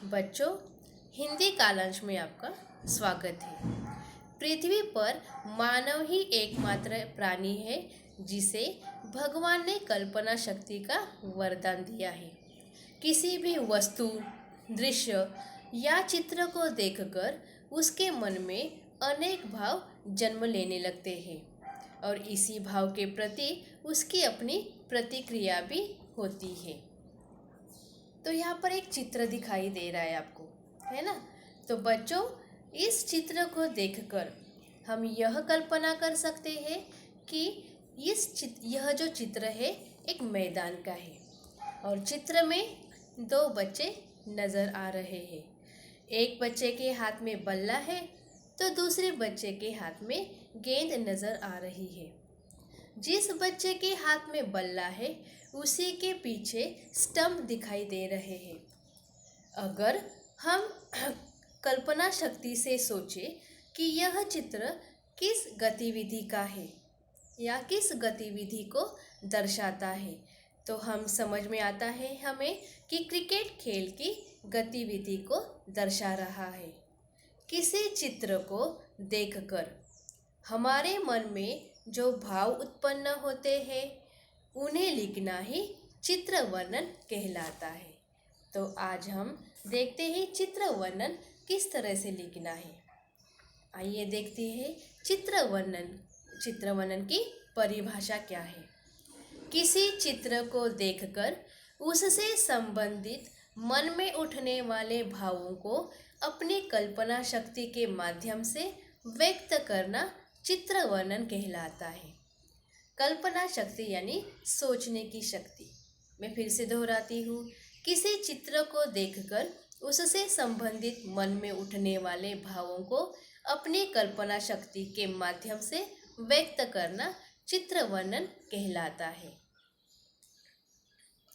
बच्चों, हिंदी कालांश में आपका स्वागत है। पृथ्वी पर मानव ही एकमात्र प्राणी है जिसे भगवान ने कल्पना शक्ति का वरदान दिया है। किसी भी वस्तु, दृश्य या चित्र को देखकर उसके मन में अनेक भाव जन्म लेने लगते हैं और इसी भाव के प्रति उसकी अपनी प्रतिक्रिया भी होती है। तो यहाँ पर एक चित्र दिखाई दे रहा है आपको, है ना। तो बच्चों, इस चित्र को देखकर हम यह कल्पना कर सकते हैं कि यह जो चित्र है एक मैदान का है और चित्र में दो बच्चे नज़र आ रहे हैं। एक बच्चे के हाथ में बल्ला है तो दूसरे बच्चे के हाथ में गेंद नज़र आ रही है। जिस बच्चे के हाथ में बल्ला है उसी के पीछे स्टंप दिखाई दे रहे हैं। अगर हम कल्पना शक्ति से सोचें कि यह चित्र किस गतिविधि का है या किस गतिविधि को दर्शाता है, तो हम समझ में आता है हमें कि क्रिकेट खेल की गतिविधि को दर्शा रहा है। किसी चित्र को देखकर हमारे मन में जो भाव उत्पन्न होते हैं उन्हें लिखना ही चित्र वर्णन कहलाता है। तो आज हम देखते हैं चित्र वर्णन किस तरह से लिखना है। आइए देखते हैं चित्र वर्णन की परिभाषा क्या है। किसी चित्र को देखकर उससे संबंधित मन में उठने वाले भावों को अपनी कल्पना शक्ति के माध्यम से व्यक्त करना चित्र वर्णन कहलाता है। कल्पना शक्ति यानी सोचने की शक्ति। मैं फिर से दोहराती हूँ, किसी चित्र को देखकर उससे संबंधित मन में उठने वाले भावों को अपनी कल्पना शक्ति के माध्यम से व्यक्त करना चित्र वर्णन कहलाता है।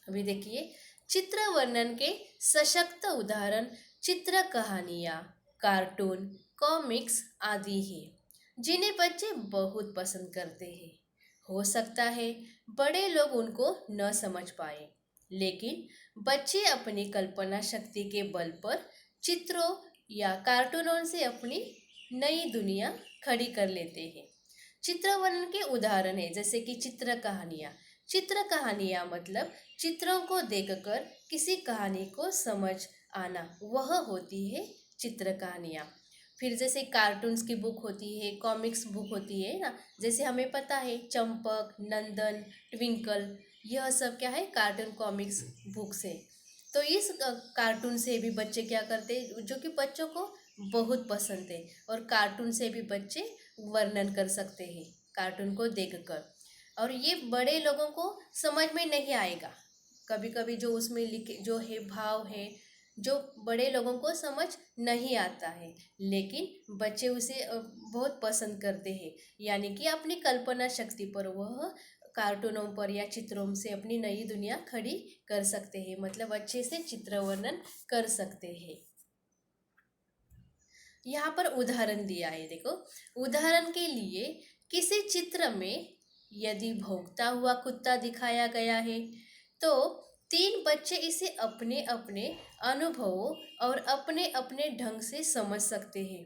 अभी देखिए, चित्र वर्णन के सशक्त उदाहरण चित्र कहानियाँ, कार्टून, कॉमिक्स आदि हैं जिन्हें बच्चे बहुत पसंद करते हैं। हो सकता है बड़े लोग उनको न समझ पाए, लेकिन बच्चे अपनी कल्पना शक्ति के बल पर चित्रों या कार्टूनों से अपनी नई दुनिया खड़ी कर लेते हैं। चित्र वर्णन के उदाहरण है जैसे कि चित्र कहानियाँ मतलब चित्रों को देखकर किसी कहानी को समझ आना, वह होती है चित्र कहानियाँ। फिर जैसे कार्टून्स की बुक होती है, कॉमिक्स बुक होती है ना, जैसे हमें पता है चंपक, नंदन, ट्विंकल, यह सब क्या है, कार्टून कॉमिक्स बुक्स है। तो इस कार्टून से भी बच्चे क्या करते हैं, जो कि बच्चों को बहुत पसंद है, और कार्टून से भी बच्चे वर्णन कर सकते हैं कार्टून को देखकर। और ये बड़े लोगों को समझ में नहीं आएगा, कभी कभी जो उसमें लिखे जो है भाव है जो बड़े लोगों को समझ नहीं आता है, लेकिन बच्चे उसे बहुत पसंद करते हैं। यानी कि अपनी कल्पना शक्ति पर वह कार्टूनों पर या चित्रों से अपनी नई दुनिया खड़ी कर सकते हैं, मतलब अच्छे से चित्र वर्णन कर सकते हैं। यहाँ पर उदाहरण दिया है, देखो। उदाहरण के लिए किसी चित्र में यदि भौंकता हुआ कुत्ता दिखाया गया है तो तीन बच्चे इसे अपने अपने अनुभवों और अपने अपने ढंग से समझ सकते हैं।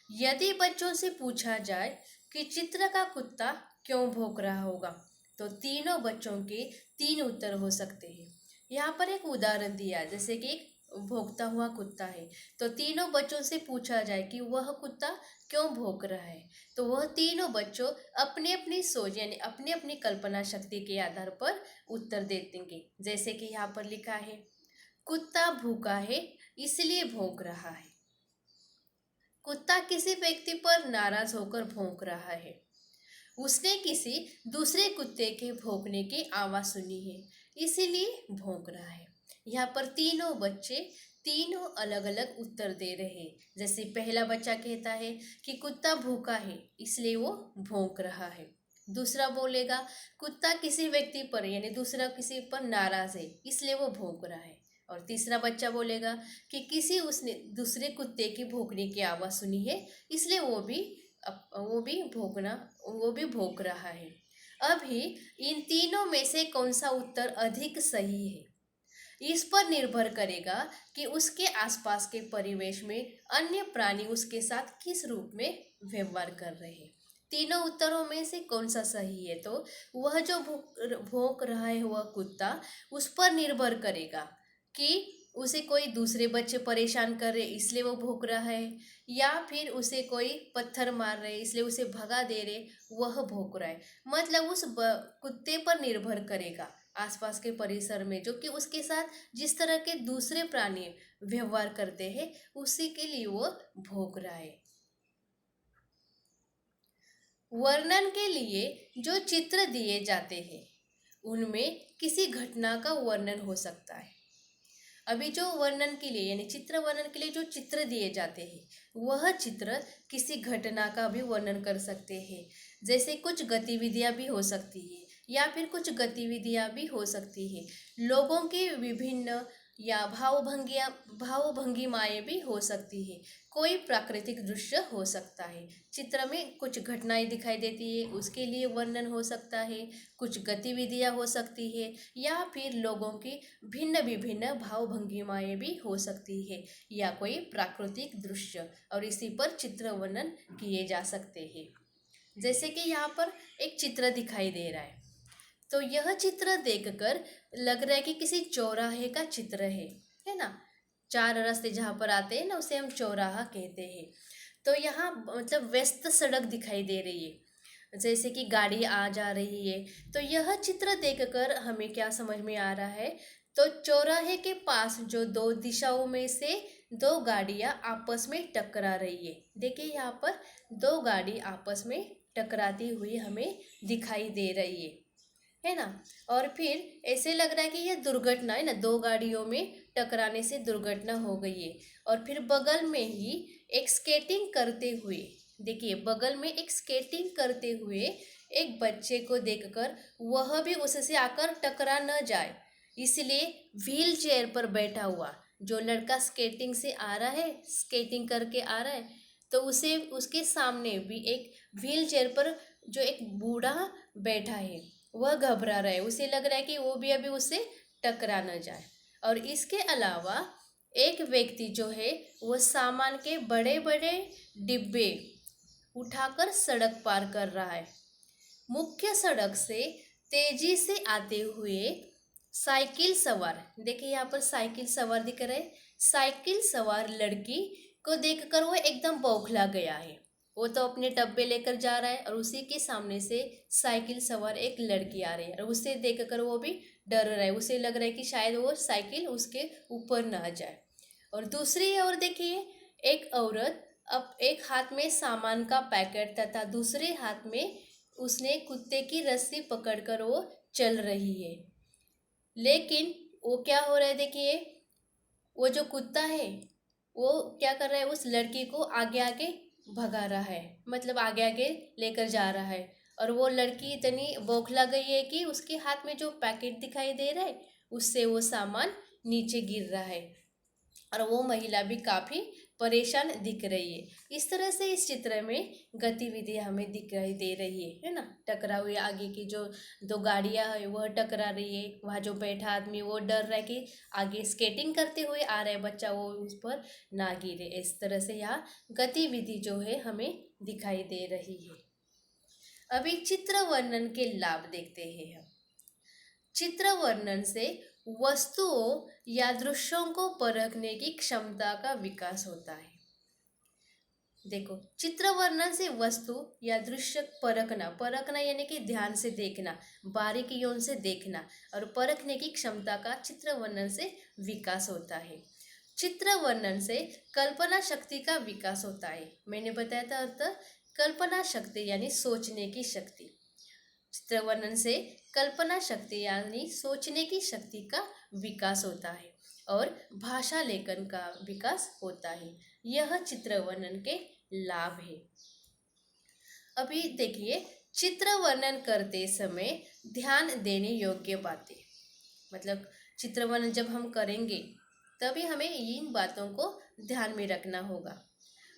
यदि बच्चों से पूछा जाए कि चित्र का कुत्ता क्यों भौंक रहा होगा, तो तीनों बच्चों के तीन उत्तर हो सकते हैं। यहाँ पर एक उदाहरण दिया, जैसे कि एक भौंकता हुआ कुत्ता है, तो तीनों बच्चों से पूछा जाए कि वह कुत्ता क्यों भौंक रहा है, तो वह तीनों बच्चों अपनी अपनी सोच यानी अपनी अपनी कल्पना शक्ति के आधार पर उत्तर दे देंगे। जैसे कि यहाँ पर लिखा है, कुत्ता भूखा है इसलिए भौंक रहा है। कुत्ता किसी व्यक्ति पर नाराज होकर भौंक रहा है। उसने किसी दूसरे कुत्ते के भौंकने की आवाज़ सुनी है इसीलिए भौंक रहा है। यहाँ पर तीनों बच्चे तीनों अलग अलग उत्तर दे रहे हैं। जैसे पहला बच्चा कहता है कि कुत्ता भूखा है इसलिए वो भौंक रहा है। दूसरा बोलेगा कुत्ता किसी व्यक्ति पर यानी दूसरा किसी पर नाराज है इसलिए वो भौंक रहा है। और तीसरा बच्चा बोलेगा कि उसने दूसरे कुत्ते की भौंकने की आवाज़ सुनी है इसलिए वो भी भौंक रहा है। अभी इन तीनों में से कौन सा उत्तर अधिक सही है, इस पर निर्भर करेगा कि उसके आसपास के परिवेश में अन्य प्राणी उसके साथ किस रूप में व्यवहार कर रहे हैं। तीनों उत्तरों में से कौन सा सही है? तो वह जो भौंक रहा है वह कुत्ता, उस पर निर्भर करेगा कि उसे कोई दूसरे बच्चे परेशान कर रहे इसलिए वो भौंक रहा है, या फिर उसे कोई पत्थर मार रहे इसलिए उसे भगा दे रहे वह भौंक रहा है। मतलब उस कुत्ते पर निर्भर करेगा आसपास के परिसर में, जो कि उसके साथ जिस तरह के दूसरे प्राणी व्यवहार करते हैं उसी के लिए वो भौंक रहा है। वर्णन के लिए जो चित्र दिए जाते हैं उनमें किसी घटना का वर्णन हो सकता है। अभी जो वर्णन के लिए यानी चित्र वर्णन के लिए जो चित्र दिए जाते हैं वह चित्र किसी घटना का भी वर्णन कर सकते हैं। जैसे कुछ गतिविधियां भी हो सकती है या फिर कुछ गतिविधियां भी हो सकती है। लोगों के विभिन्न या भावभंगिमाएं भी हो सकती है। कोई प्राकृतिक दृश्य हो सकता है। चित्र में कुछ घटनाएं दिखाई देती है उसके लिए वर्णन हो सकता है। कुछ गतिविधियां हो सकती है या फिर लोगों की भिन्न विभिन्न भावभंगिमाएं भी हो सकती है या कोई प्राकृतिक दृश्य, और इसी पर चित्र वर्णन किए जा सकते हैं। जैसे कि यहाँ पर एक चित्र दिखाई दे रहा है, तो यह चित्र देखकर लग रहा है कि किसी चौराहे का चित्र है ना। चार रास्ते जहाँ पर आते हैं ना उसे हम चौराहा कहते हैं। तो यहाँ मतलब व्यस्त सड़क दिखाई दे रही है, जैसे कि गाड़ी आ जा रही है। तो यह चित्र देखकर हमें क्या समझ में आ रहा है? तो चौराहे के पास जो दो दिशाओं में से दो गाड़ियाँ आपस में टकरा रही है। देखिए यहाँ पर दो गाड़ी आपस में टकराती हुई हमें दिखाई दे रही है ना। और फिर ऐसे लग रहा है कि यह दुर्घटना है ना, दो गाड़ियों में टकराने से दुर्घटना हो गई है। और फिर बगल में ही एक स्केटिंग करते हुए, देखिए बगल में एक स्केटिंग करते हुए एक बच्चे को देखकर वह भी उससे आकर टकरा न जाए इसलिए व्हील चेयर पर बैठा हुआ जो लड़का स्केटिंग से आ रहा है, स्केटिंग करके आ रहा है, तो उसे उसके सामने भी एक व्हील चेयर पर जो एक बूढ़ा बैठा है वह घबरा रहा है। उसे लग रहा है कि वो भी अभी उससे टकरा न जाए। और इसके अलावा एक व्यक्ति जो है वह सामान के बड़े बड़े डिब्बे उठाकर सड़क पार कर रहा है। मुख्य सड़क से तेजी से आते हुए साइकिल सवार, देखिए यहाँ पर साइकिल सवार दिख रहे। साइकिल सवार लड़की को देखकर वो एकदम बौखला गया है। वो तो अपने डब्बे लेकर जा रहा है और उसी के सामने से साइकिल सवार एक लड़की आ रही है और उसे देखकर वो भी डर रहा है। उसे लग रहा है कि शायद वो साइकिल उसके ऊपर ना आ जाए। और दूसरी ओर देखिए एक औरत अब एक हाथ में सामान का पैकेट तथा दूसरे हाथ में उसने कुत्ते की रस्सी पकड़कर वो चल रही है। लेकिन वो क्या हो रहा है, देखिए वो जो कुत्ता है वो क्या कर रहा है, उस लड़की को आगे आगे भगा रहा है, मतलब आगे आगे लेकर जा रहा है। और वो लड़की इतनी बौखला गई है कि उसके हाथ में जो पैकेट दिखाई दे रहा है उससे वो सामान नीचे गिर रहा है और वो महिला भी काफ़ी परेशान दिख रही है। इस तरह से इस चित्र में गतिविधि हमें दिखाई दे रही है ना। टकरा हुई आगे की जो दो गाड़ियां है वह टकरा रही है। वहाँ जो बैठा आदमी वो डर रहा है कि आगे स्केटिंग करते हुए आ रहा है बच्चा, वो उस पर ना गिरे। इस तरह से यहाँ गतिविधि जो है हमें दिखाई दे रही है। अभी चित्र वर्णन के लाभ देखते हैं हम। चित्र वर्णन से वस्तुओं या दृश्यों को परखने की क्षमता का विकास होता है। देखो चित्र वर्णन से वस्तु या दृश्य परखना यानी कि ध्यान से देखना, बारीकियों से देखना, और परखने की क्षमता का चित्र वर्णन से विकास होता है। चित्र वर्णन से कल्पना शक्ति का विकास होता है। मैंने बताया था अर्थ कल्पना शक्ति यानी सोचने की शक्ति। चित्र वर्णन से कल्पना शक्ति यानी सोचने की शक्ति का विकास होता है और भाषा लेखन का विकास होता है। यह चित्र वर्णन के लाभ है। अभी देखिए चित्र वर्णन करते समय ध्यान देने योग्य बातें, मतलब चित्र वर्णन जब हम करेंगे तभी हमें इन बातों को ध्यान में रखना होगा।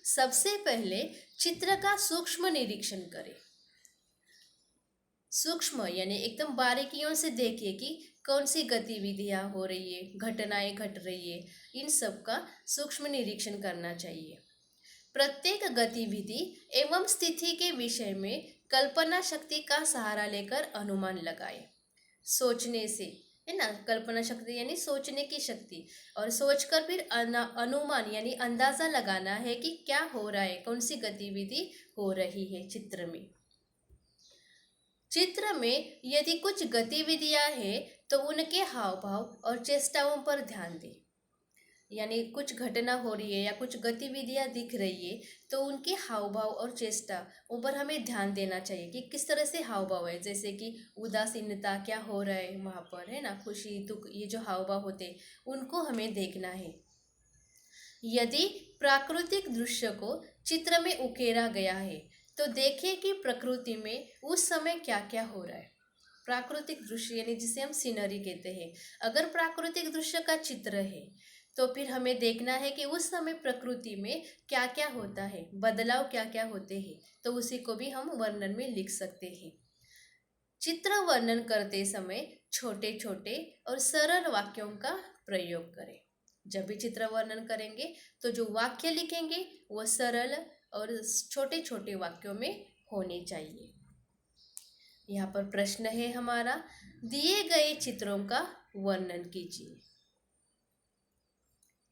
सबसे पहले चित्र का सूक्ष्म निरीक्षण करें। सूक्ष्म यानी एकदम बारीकियों से देखिए कि कौन सी गतिविधियां हो रही है, घटनाएं घट रही है, इन सब का सूक्ष्म निरीक्षण करना चाहिए। प्रत्येक गतिविधि एवं स्थिति के विषय में कल्पना शक्ति का सहारा लेकर अनुमान लगाए। सोचने से, है ना, कल्पना शक्ति यानी सोचने की शक्ति, और सोचकर फिर अनुमान यानी अंदाजा लगाना है कि क्या हो रहा है, कौन सी गतिविधि हो रही है चित्र में। चित्र में यदि कुछ गतिविधियां हैं तो उनके हाव भाव और चेष्टाओं पर ध्यान दें। यानी कुछ घटना हो रही है या कुछ गतिविधियां दिख रही है तो उनके हाव भाव और चेष्टा ऊपर हमें ध्यान देना चाहिए कि किस तरह से हाव भाव है, जैसे कि उदासीनता क्या हो रहा है वहाँ पर, है ना, खुशी दुख, ये जो हाव भाव होते हैं उनको हमें देखना है। यदि प्राकृतिक दृश्य को चित्र में उकेरा गया है तो देखिए कि प्रकृति में उस समय क्या क्या हो रहा है। प्राकृतिक दृश्य यानी जिसे हम सीनरी कहते हैं, अगर प्राकृतिक दृश्य का चित्र है तो फिर हमें देखना है कि उस समय प्रकृति में क्या क्या होता है, बदलाव क्या क्या होते हैं, तो उसी को भी हम वर्णन में लिख सकते हैं। चित्र वर्णन करते समय छोटे छोटे और सरल वाक्यों का प्रयोग करें। जब भी चित्र वर्णन करेंगे तो जो वाक्य लिखेंगे वो सरल और छोटे छोटे वाक्यों में होने चाहिए। यहाँ पर प्रश्न है हमारा, दिए गए चित्रों का वर्णन कीजिए।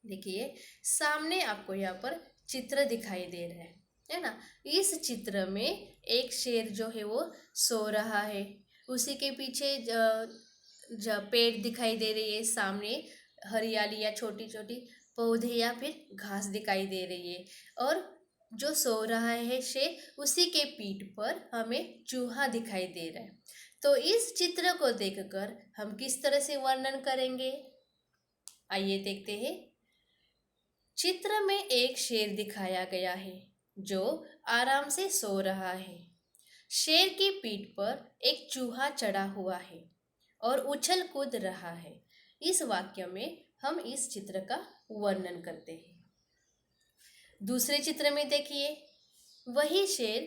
देखिए सामने आपको यहाँ पर चित्र दिखाई दे रहा है ना। इस चित्र में एक शेर जो है वो सो रहा है, उसी के पीछे पेड़ दिखाई दे रही है, सामने हरियाली या छोटी छोटी पौधे या फिर घास दिखाई दे रही है, और जो सो रहा है शेर उसी के पीठ पर हमें चूहा दिखाई दे रहा है। तो इस चित्र को देखकर हम किस तरह से वर्णन करेंगे, आइए देखते हैं। चित्र में एक शेर दिखाया गया है जो आराम से सो रहा है। शेर की पीठ पर एक चूहा चढ़ा हुआ है और उछल कूद रहा है। इस वाक्य में हम इस चित्र का वर्णन करते हैं। दूसरे चित्र में देखिए, वही शेर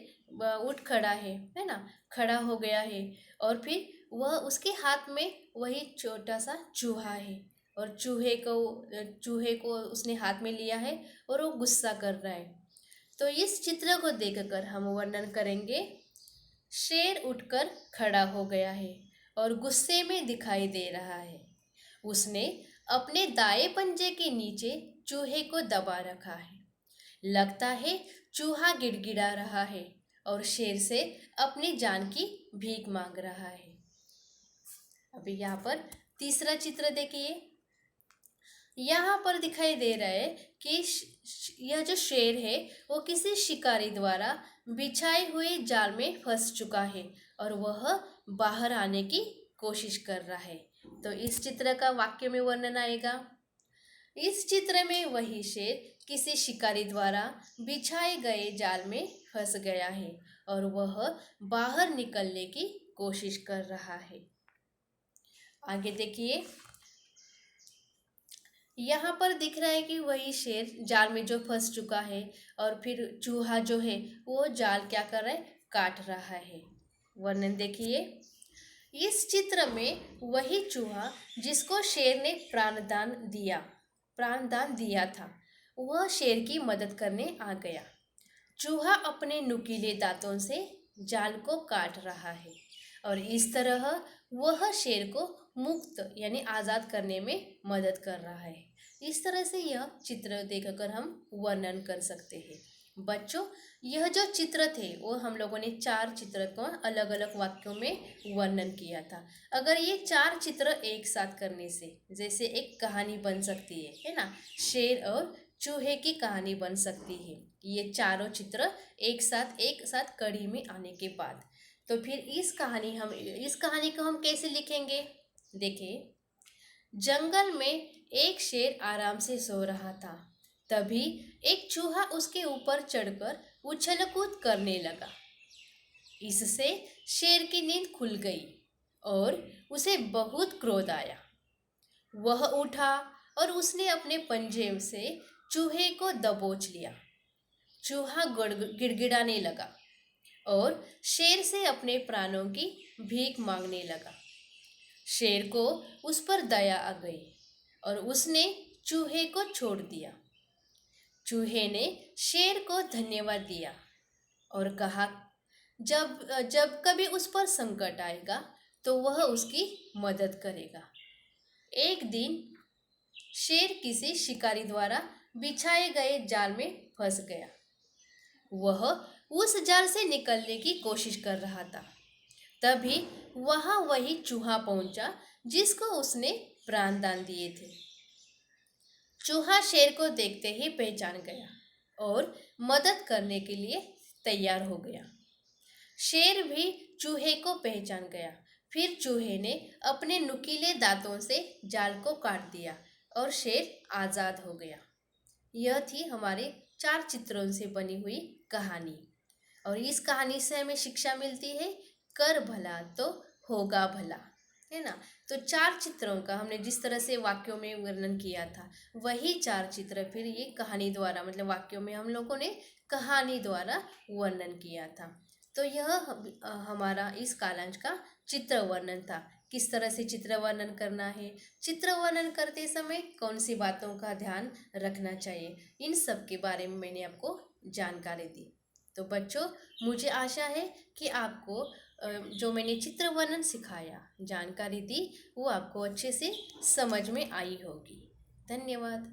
उठ खड़ा है ना, खड़ा हो गया है, और फिर वह उसके हाथ में वही छोटा सा चूहा है, और चूहे को उसने हाथ में लिया है और वो गुस्सा कर रहा है। तो इस चित्र को देखकर हम वर्णन करेंगे, शेर उठकर खड़ा हो गया है और गुस्से में दिखाई दे रहा है। उसने अपने दाएं पंजे के नीचे चूहे को दबा रखा है। लगता है चूहा गिड़गिड़ा रहा है और शेर से अपनी जान की भीख मांग रहा है। अभी यहाँ पर तीसरा चित्र देखिए। यहाँ पर दिखाई दे रहा है कि यह जो शेर है वो किसी शिकारी द्वारा बिछाए हुए जाल में फंस चुका है और वह बाहर आने की कोशिश कर रहा है। तो इस चित्र का वाक्य में वर्णन आएगा, इस चित्र में वही शेर किसी शिकारी द्वारा बिछाए गए जाल में फंस गया है और वह बाहर निकलने की कोशिश कर रहा है। आगे देखिए, यहाँ पर दिख रहा है कि वही शेर जाल में जो फंस चुका है और फिर चूहा जो है वो जाल क्या कर रहा है, काट रहा है। वर्णन देखिए, इस चित्र में वही चूहा जिसको शेर ने प्राणदान दिया था वह शेर की मदद करने आ गया। चूहा अपने नुकीले दांतों से जाल को काट रहा है और इस तरह वह शेर को मुक्त यानी आज़ाद करने में मदद कर रहा है। इस तरह से यह चित्र देखकर हम वर्णन कर सकते हैं। बच्चों, यह जो चित्र थे वो हम लोगों ने 4 चित्र को अलग अलग वाक्यों में वर्णन किया था। अगर ये 4 चित्र एक साथ करने से जैसे एक कहानी बन सकती है ना, शेर और चूहे की कहानी बन सकती है। ये चारों चित्र एक साथ कड़ी में आने के बाद तो फिर इस कहानी को हम कैसे लिखेंगे। देखिए, जंगल में एक शेर आराम से सो रहा था। तभी एक चूहा उसके ऊपर चढ़कर उछल कूद करने लगा। इससे शेर की नींद खुल गई और उसे बहुत क्रोध आया। वह उठा और उसने अपने पंजे से चूहे को दबोच लिया। चूहा गिड़गिड़ाने लगा और शेर से अपने प्राणों की भीख मांगने लगा। शेर को उस पर दया आ गई और उसने चूहे को छोड़ दिया। चूहे ने शेर को धन्यवाद दिया और कहा जब जब कभी उस पर संकट आएगा तो वह उसकी मदद करेगा। एक दिन शेर किसी शिकारी द्वारा बिछाए गए जाल में फंस गया। वह उस जाल से निकलने की कोशिश कर रहा था। तभी वहां वही चूहा पहुंचा जिसको उसने प्राण दान दिए थे। चूहा शेर को देखते ही पहचान गया और मदद करने के लिए तैयार हो गया। शेर भी चूहे को पहचान गया। फिर चूहे ने अपने नुकीले दांतों से जाल को काट दिया और शेर आजाद हो गया। यह थी हमारे 4 चित्रों से बनी हुई कहानी। और इस कहानी से हमें शिक्षा मिलती है, कर भला तो होगा भला, है ना। तो 4 चित्रों का हमने जिस तरह से वाक्यों में वर्णन किया था, वही 4 चित्र फिर ये कहानी द्वारा, मतलब वाक्यों में हम लोगों ने कहानी द्वारा वर्णन किया था। तो यह हमारा इस कालांश का चित्र वर्णन था। किस तरह से चित्र वर्णन करना है, चित्र वर्णन करते समय कौन सी बातों का ध्यान रखना चाहिए, इन सब के बारे में मैंने आपको जानकारी दी। तो बच्चों, मुझे आशा है कि आपको जो मैंने चित्र वर्णन सिखाया, जानकारी दी, वो आपको अच्छे से समझ में आई होगी। धन्यवाद।